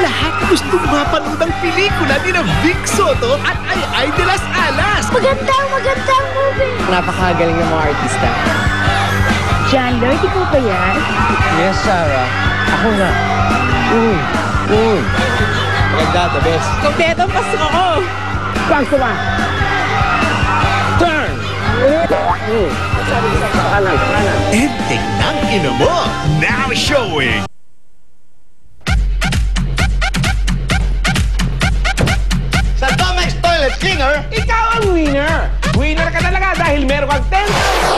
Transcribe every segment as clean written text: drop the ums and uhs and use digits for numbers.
lahat gustong mapanood ang pelikula ni na Vic Soto at Ay de las Alas. Magandang movie. Napakagaling ng mga artista. John Lloyd, ikaw ba yan? Yes, Sarah. Ako nga. Maganda, the best. Kompleto, pasok ako. Pasok ka. Turn! Kanan. Enteng ng ina mo. Now showing. Sa Domex Toilet Cleaner, Ikaw ang winner! Winner ka talaga dahil meron kang 10,000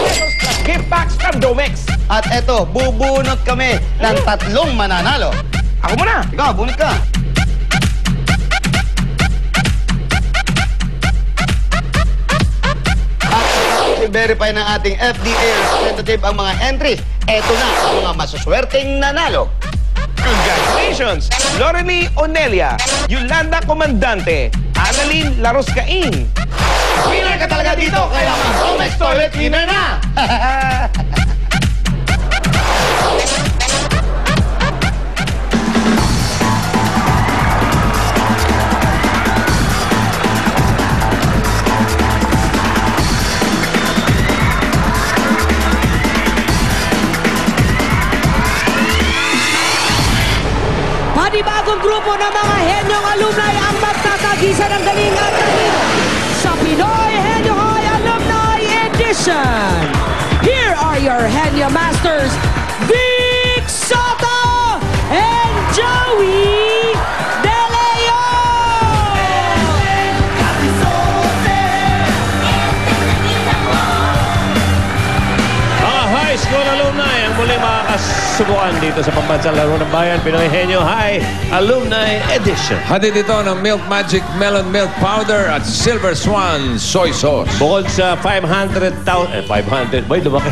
pesos na gift packs from Domex. at eto, bubunot kami ng 3 mananalo. Ako muna! Ikaw, bunot ka. At i-verify ng ating FDA representative ang mga entries. Eto na ang mga masuswerteng nanalo. Congratulations! Lorely Onelia, Yolanda Comandante, Annalyn Laroscain. Winner ka talaga dito, kaya mga Domex Toilet Cleaner na! Panibagong grupo ng mga henyong alumni ang magtatagisa ng galing at galing sa Pinoy Henyo High Alumni Edition. Here are your Henyo Masters, Vic Soto and Joey De Leon! Mga high school alumni ang muli makakasubukan dito sa Pambansang Laro ng Bayan, Pinoy Henyo High Alumni Edition. Hatid ito ng Milk Magic Melon Milk Powder at Silver Swan Soy Sauce. Bukod sa 500,000... 500? Boy, lumaki.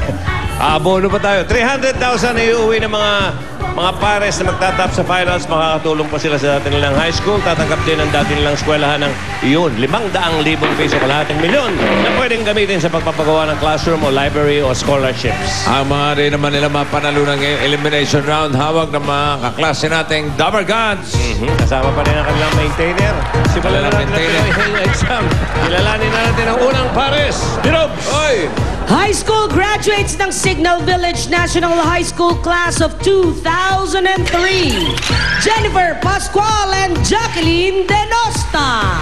Abono pa tayo. 300,000 na iuwi ng mga pares na magtatap sa finals. Makakatulong pa sila sa dati nilang high school. Tatanggap din ang dati nilang eskwelahan ng iyon. 500,000 piso kalahating milyon na pwedeng gamitin sa pagpapagawa ng classroom o library o scholarships. Ang mga rin naman nila mapanalo ng elimination round, hawak ng mga kaklase nating Dabber Gods. Kasama pa rin ang kanilang maintainer. Simulan na natin ang Pinoy Henyo Exam. Kilalanin na natin ang unang pares. Dirobs! Oy! High school graduates ng Signal Village National High School Class of 2003, Jennifer Pascual and Jacqueline Denosta.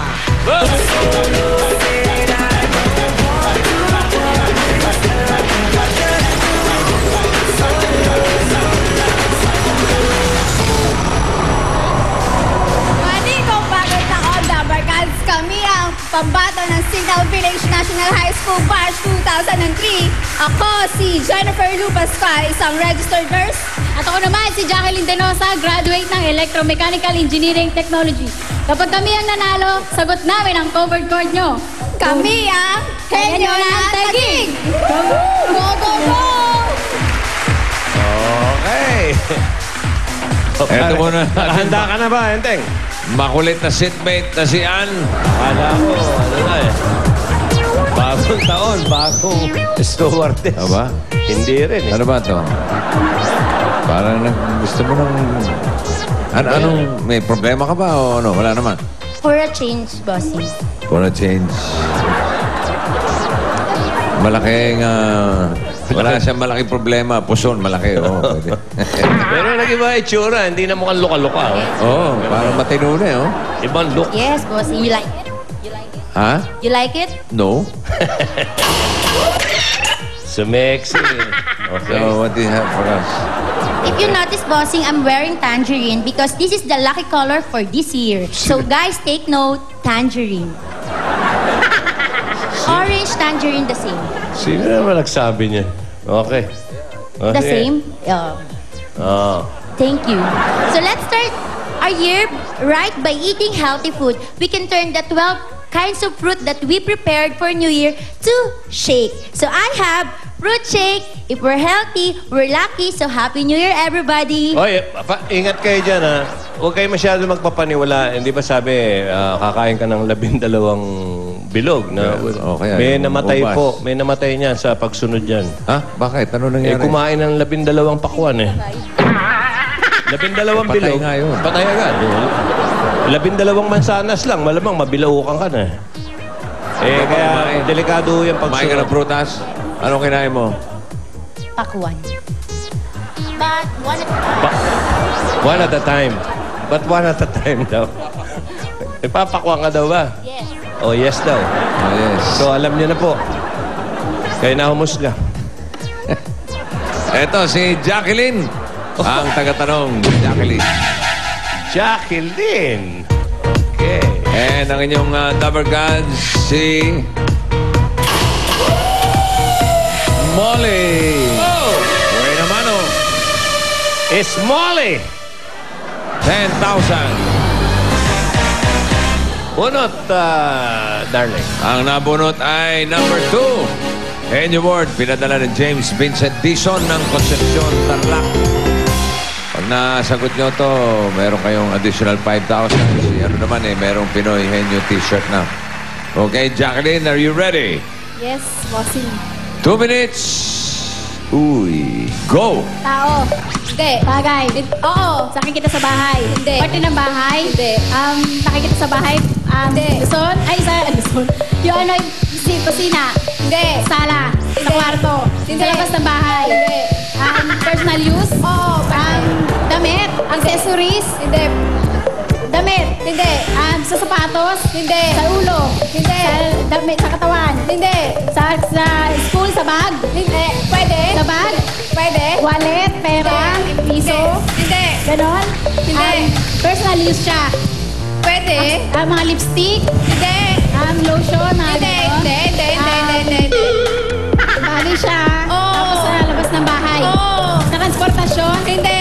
Mani, kung bakit ako, Dabber Gods, kami ang pambato ng Signal Village National High School Batch 2003. Ako si Jennifer Pascual, isang registered nurse. At ako naman si Jacqueline Denosa, graduate ng Electromechanical Engineering Technology. Kapag kami ang nanalo, sagot namin ang covered chord nyo. Kami ang Henyo ng Taguig! Go, go, go! Okay. Eto muna. Handa ka na ba, Enteng? Makulit na seatmate na si Ann. Kala ko, ano na eh. Bagong taon, bagong stewardess. Aba? Hindi rin eh. Ano ba to? Parang gusto mo ng... Anong, may problema ka ba o ano? Wala naman. For a change, bossy. For a change. Malaking... wala siyang malaking problema. Puson, malaki. Oo, pwede. Pero nag-iba itsura, hindi na mukhang luka-luka. Oo, parang matino na eh. Oh. Ibang look. Yes, bossy. You like it? You like it? Ha? You like it? No? Sumexy. Okay. So, what do you have for us? If you notice, bossing, I'm wearing tangerine because this is the lucky color for this year. So, guys, take note, tangerine. Orange, tangerine, the same. Sino naman nagsabi niya? Okay. The same? Oh. Thank you. So, let's start our year right by eating healthy food. We can turn the 12 kinds of fruit that we prepared for New Year to shake. So, I have fruit shake. If we're healthy, we're lucky. So, Happy New Year, everybody. Oy, ingat kayo dyan, ha? Huwag kayo masyado magpapaniwala. Hindi ba sabi, kakain ka ng 12 bilog na Okay, may ano, namatay ubas. po. May namatay niyan sa pagsunod dyan. Ha? Bakit? Ano nangyari? Kumain ng 12 pakwan eh. 12 Patay bilog. nga yun. Patay agad. 12 mansanas lang. Malamang mabilaukan ka na. Kaya delikado yung Kumain ka ng pagsunod. prutas. Anong kinain mo? Pakwan. But one at a time. One at a time. But one at a time daw. Ipapakwa ka daw ba? Yes. Oh, yes daw. Oh, yes. So, alam niyo na po. Kayo na humusga. Eto, si Jacqueline. Ang tagatanong, Jacqueline. Jacqueline. Okay. And ang inyong number gods, si... Molly. Oh! Uy naman, oh. It's Molly. 10,000. Bunot, darling. Ang nabunot ay number 2. Henry Ward, pinadala ni James Vincent Dizon ng Concepcion, Tarlac. Pag nasagot nyo to, meron kayong additional 5,000. Si ano naman merong Pinoy Henyo t-shirt na. Okay, Jacqueline, are you ready? Yes, bossing. 2 minutes. Uy, go! Tao. Hindi. Bagay. Oo. Sakit kita sa bahay. Hindi. Parte ng bahay. Hindi. Sakit kita sa bahay. Hindi. Luzon. Ay, Luzon. Yung ano, kusina. Hindi. Sala. Sa kwarto. Hindi. Sa labas ng bahay. Hindi. Personal use. Oo. Damit. Accessories. Hindi. Damit. Hindi. Sa sapatos. Hindi. Sa ulo. Hindi. Sa damit. Sa katawan. Hindi. Sa school. Sa bag. Hindi. Pwede. Sa bag. Pwede. Wallet. Pera. Piso. Hindi. Ganon. Hindi. Personal use siya. Pwede. Mga lipstick. Hindi. Lotion. Hindi. Hindi. Hindi. Bali siya. Tapos sa labas ng bahay. Sa transportasyon. Hindi.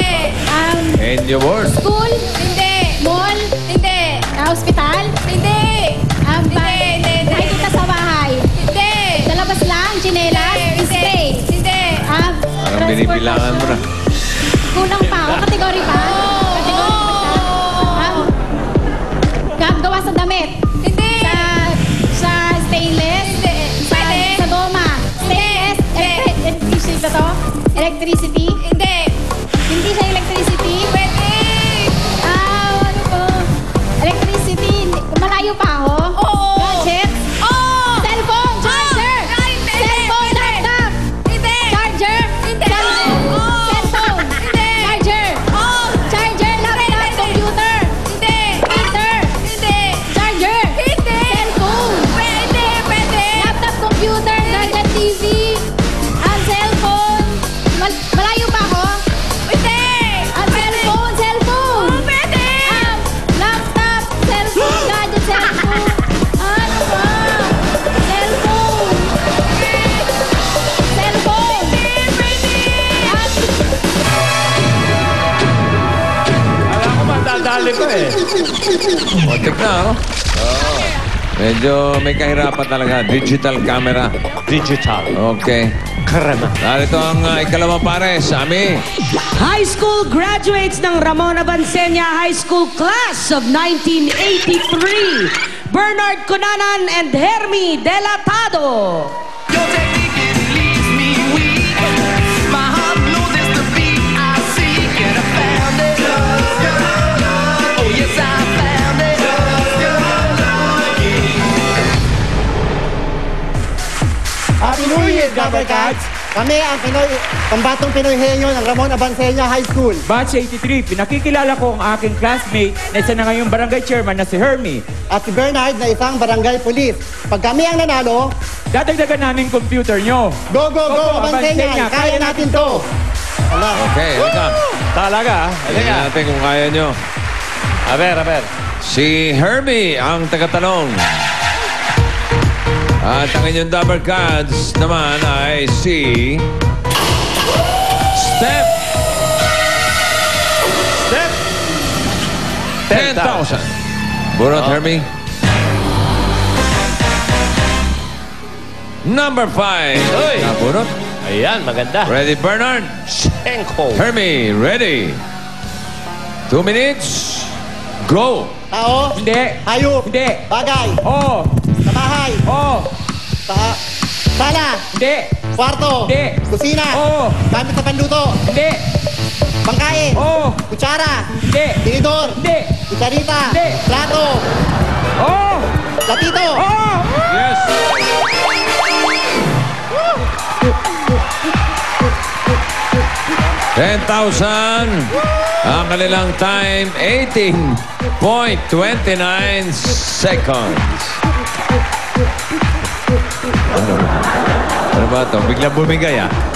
Henry Ward. School? Hindi. Mall? Hindi. Hospital? Hindi. Hindi. Nakikita sa bahay? Hindi. Sa labas lang? Chinelas? Display? Hindi. Parang binibilangan mo na. Kulang pa ako? Kategory pa? Kategory pa siya? Gawa sa damit? Hindi. Sa stainless? Hindi. Sa goma? Stainless? Electricity ba to? Electricity? Hindi. Hindi siya electricity? Pwede. Ano po? Electricity. Malayo pa ako? Oo. Gadgets? Oo. Cellphone? Charger? Cellphone? Laptop? Hindi. Charger? Hindi. Cellphone? Hindi. Charger? Oo. Charger? Laptop? Computer? Hindi. Printer? Hindi. Charger? Hindi. Cellphone? Pwede. Laptop? Computer? Gadget? TV? Cellphone? Malayo pa ako? Hindi. Cellphone? Pwede. Laptop? Cellphone? Gadget? Cellphone? Ano ba? Cellphone? Cellphone? Alam ko matadali ko eh. Kontik na, oh. Oo. Medyo may kahirapan talaga. Digital camera. Digital. Okay. Karama. Narito ang ikalawang pares, Ami. High school graduates ng Ramon Abansenia High School Class of 1983, Bernard Cunanan and Hermi Delatado. Your technique, it leaves me weak. My heart knows it's the beat I seek, and I found it. Oh, yes, I found it. Happy New Year, Gabber Cats! Kami ang pambatong Pinoy Henyo ng Ramon Abansenia High School. Batch 83, pinakikilala ko ang aking classmate na isa na ngayong barangay chairman na si Hermie. At si Bernard na isang barangay police. Pag kami ang nanalo, dadagdagan namin computer nyo. Go, go, go, Abansenia! Kaya natin to! Okay, halika. Talaga, Halika natin kung kaya nyo. Aber. Si Hermie ang tagatanong. At ang inyong double cards naman ay si... Step. 10,000. Bunot, Hermie. Number 5. Uy. Bunot. Ayan, maganda. Ready, Bernard? Shenko. Hermie, ready. 2 minutes. Go. Tao, Hindi. hayop, Hindi. bagay, Oo. sa bahay, Oo. sa sala, Hindi. kwarto, Hindi. kusina, Oo. gamit sa panluto, Hindi. Pangkain. Oo. Kutsara. Hindi. Tinidor. Hindi. Kutsarita. Hindi. Plato. Oo. Platito. Oo. Yes. $10,000. Ang kanilang time, 18.29 seconds. Ano ba ito? Biglang bumigay, ah.